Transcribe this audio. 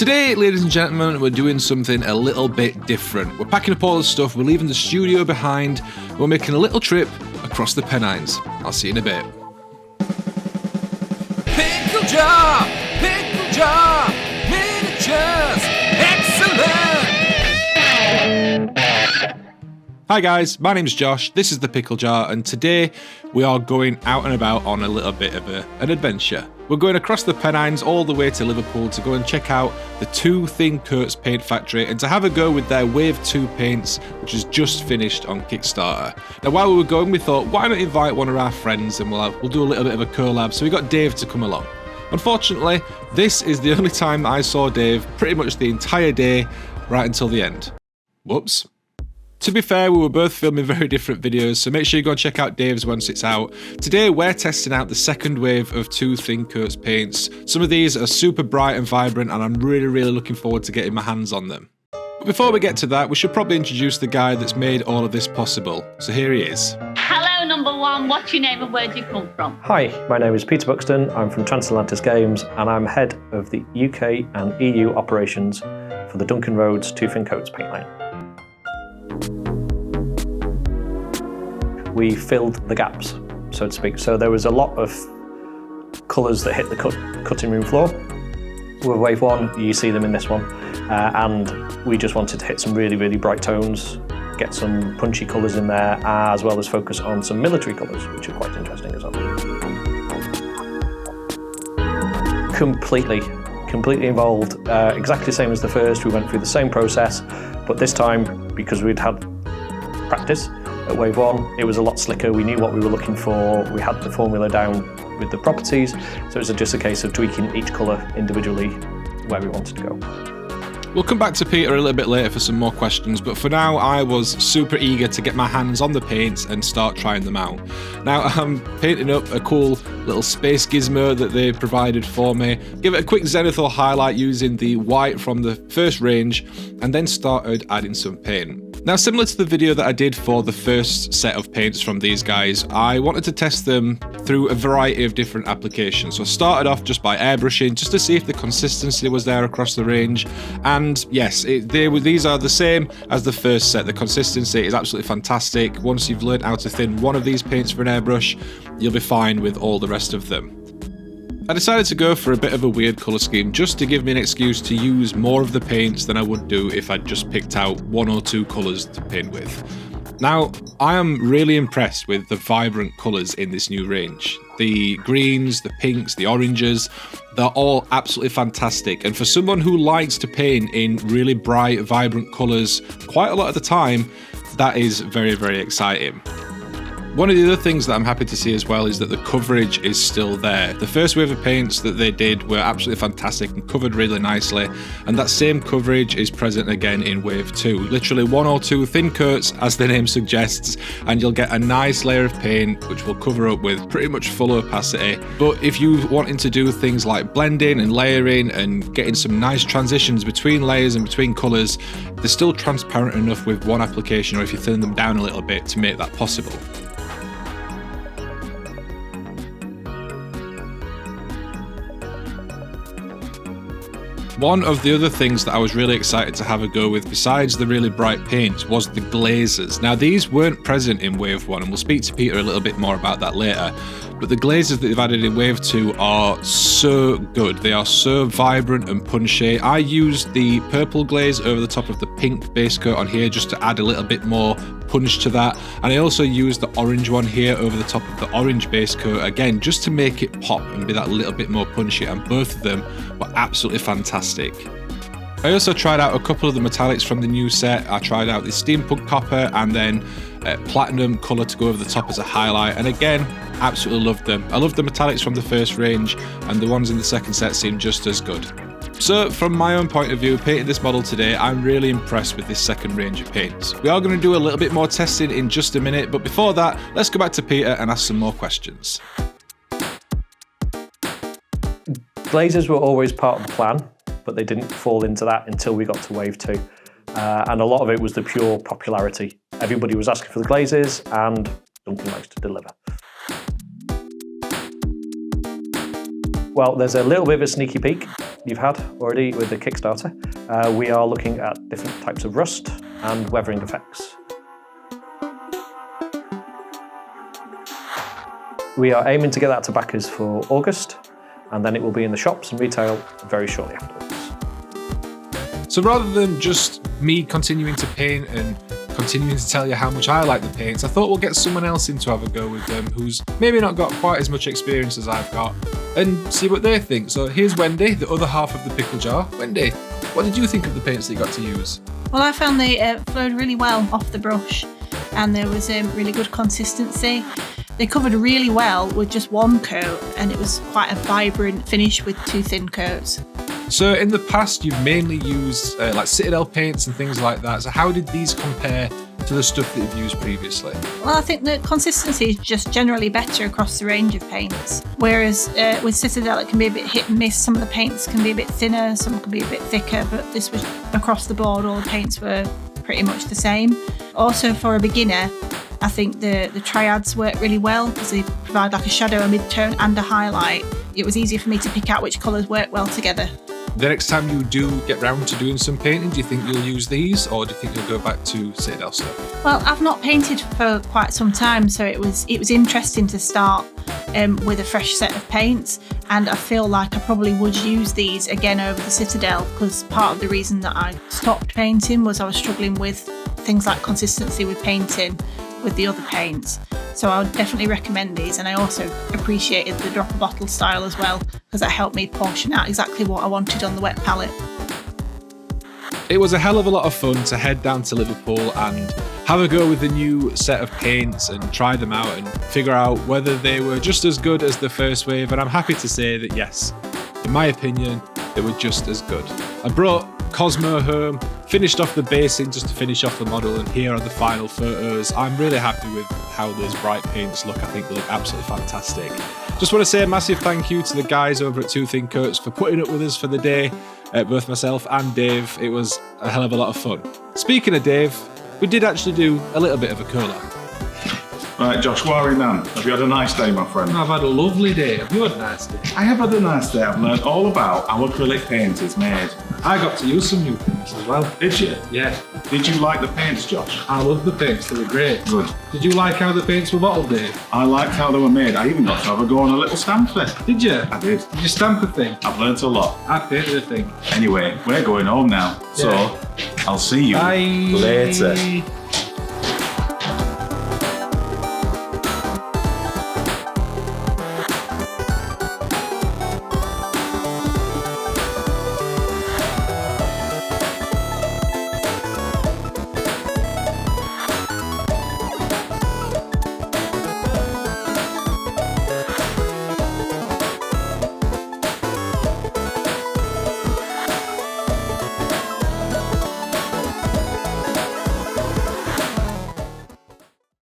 Today, ladies and gentlemen, we're doing something a little bit different. We're packing up all the stuff, we're leaving the studio behind, and we're making a little trip across the Pennines. I'll see you in a bit. Pickle jar! Pickle jar! Miniatures! Excellent! Hi guys, my name's Josh, this is the Pickle Jar, and today we are going out and about on a little bit of an adventure. We're going across the Pennines all the way to Liverpool to go and check out the Two Thin Coats paint factory and to have a go with their Wave 2 paints, which is just finished on Kickstarter. Now while we were going, we thought, why not invite one of our friends and we'll do a little bit of a collab, so we got Dave to come along. Unfortunately, this is the only time I saw Dave pretty much the entire day, right until the end. Whoops. To be fair, we were both filming very different videos, so make sure you go and check out Dave's once it's out. Today we're testing out the second wave of Two Thin Coats paints. Some of these are super bright and vibrant, and I'm really looking forward to getting my hands on them. But before we get to that, we should probably introduce the guy that's made all of this possible. So here he is. Hello, number one. What's your name and where do you come from? Hi, my name is Peter Buxton. I'm from Transatlantis Games, and I'm head of the UK and EU operations for the Duncan Rhodes Two Thin Coats paint line. We filled the gaps, so to speak. So there was a lot of colours that hit the cutting room floor. With Wave 1, you see them in this one. And we just wanted to hit some really bright tones, get some punchy colours in there, as well as focus on some military colours, which are quite interesting as well. Completely involved, exactly the same as the first. We went through the same process, but this time, because we'd had practice at Wave 1, it was a lot slicker. We knew what we were looking for. We had the formula down with the properties, so it was just a case of tweaking each colour individually where we wanted to go. We'll come back to Peter a little bit later for some more questions, but for now I was super eager to get my hands on the paints and start trying them out. Now I'm painting up a cool little space gizmo that they provided for me, give it a quick zenithal highlight using the white from the first range, and then started adding some paint. Now, similar to the video that I did for the first set of paints from these guys, I wanted to test them through a variety of different applications. So I started off just by airbrushing, just to see if the consistency was there across the range. And yes, these are the same as the first set. The consistency is absolutely fantastic. Once you've learned how to thin one of these paints for an airbrush, you'll be fine with all the rest of them. I decided to go for a bit of a weird colour scheme just to give me an excuse to use more of the paints than I would do if I'd just picked out one or two colours to paint with. Now, I am really impressed with the vibrant colours in this new range. The greens, the pinks, the oranges, they're all absolutely fantastic. And for someone who likes to paint in really bright, vibrant colours quite a lot of the time, that is very exciting. One of the other things that I'm happy to see as well is that the coverage is still there. The first wave of paints that they did were absolutely fantastic and covered really nicely, and that same coverage is present again in Wave 2. Literally one or two thin coats, as the name suggests, and you'll get a nice layer of paint which will cover up with pretty much full opacity. But if you're wanting to do things like blending and layering and getting some nice transitions between layers and between colours, they're still transparent enough with one application, or if you thin them down a little bit, to make that possible. One of the other things that I was really excited to have a go with, besides the really bright paints, was the glazes. Now, these weren't present in Wave 1, and we'll speak to Peter a little bit more about that later, but the glazes that they've added in Wave 2 are so good. They are so vibrant and punchy. I used the purple glaze over the top of the pink base coat on here just to add a little bit more punch to that, and I also used the orange one here over the top of the orange base coat, again, just to make it pop and be that little bit more punchy, and both of them were absolutely fantastic. I also tried out a couple of the metallics from the new set. I tried out the steampunk copper and then platinum colour to go over the top as a highlight, and again, absolutely loved them. I loved the metallics from the first range, and the ones in the second set seemed just as good. So from my own point of view, painting this model today, I'm really impressed with this second range of paints. We are going to do a little bit more testing in just a minute, but before that, let's go back to Peter and ask some more questions. Glazes were always part of the plan, but they didn't fall into that until we got to Wave 2. And a lot of it was the pure popularity. Everybody was asking for the glazes, and Duncan likes to deliver. Well, there's a little bit of a sneaky peek you've had already with the Kickstarter. We are looking at different types of rust and weathering effects. We are aiming to get that to backers for August, and then it will be in the shops and retail very shortly afterwards. So rather than just me continuing to paint and continuing to tell you how much I like the paints, I thought we'll get someone else in to have a go with them who's maybe not got quite as much experience as I've got and see what they think. So here's Wendy, the other half of the pickle jar. Wendy, what did you think of the paints that you got to use? Well, I found they flowed really well off the brush, and there was really good consistency. They covered really well with just one coat, and it was quite a vibrant finish with 2 thin coats. So in the past, you've mainly used like Citadel paints and things like that. So how did these compare to the stuff that you've used previously? Well, I think the consistency is just generally better across the range of paints. Whereas with Citadel, it can be a bit hit and miss. Some of the paints can be a bit thinner, some can be a bit thicker, but this was across the board, all the paints were pretty much the same. Also, for a beginner, I think the triads work really well because they provide like a shadow, a mid-tone and a highlight. It was easier for me to pick out which colours work well together. The next time you do get round to doing some painting, do you think you'll use these, or do you think you'll go back to Citadel stuff? Well, I've not painted for quite some time, so it was interesting to start with a fresh set of paints, and I feel like I probably would use these again over the Citadel, because part of the reason that I stopped painting was I was struggling with things like consistency with painting with the other paints. So I would definitely recommend these, and I also appreciated the dropper bottle style as well, because that helped me portion out exactly what I wanted on the wet palette. It was a hell of a lot of fun to head down to Liverpool and have a go with the new set of paints and try them out and figure out whether they were just as good as the first wave, and I'm happy to say that yes, in my opinion, they were just as good. I brought Cosmo home, finished off the basing just to finish off the model, and here are the final photos. I'm really happy with how those bright paints look. I think they look absolutely fantastic. Just want to say a massive thank you to the guys over at 2 Thin Coats for putting up with us for the day, both myself and Dave. It was a hell of a lot of fun. Speaking of Dave, we did actually do a little bit of a collab. Right, Josh, where are you now? Have you had a nice day, my friend? I've had a lovely day. Have you had a nice day? I have had a nice day. I've learned all about how acrylic paint is made. I got to use some new paints as well. Did you? Yeah. Did you like the paints, Josh? I love the paints, they were great. Good. Did you like how the paints were bottled, Dave? I liked how they were made. I even got to have a go on a little stamp thing. Did you? I did. Did you stamp a thing? I've learnt a lot. I painted a thing. Anyway, we're going home now. Yeah. So, I'll see you Bye. later.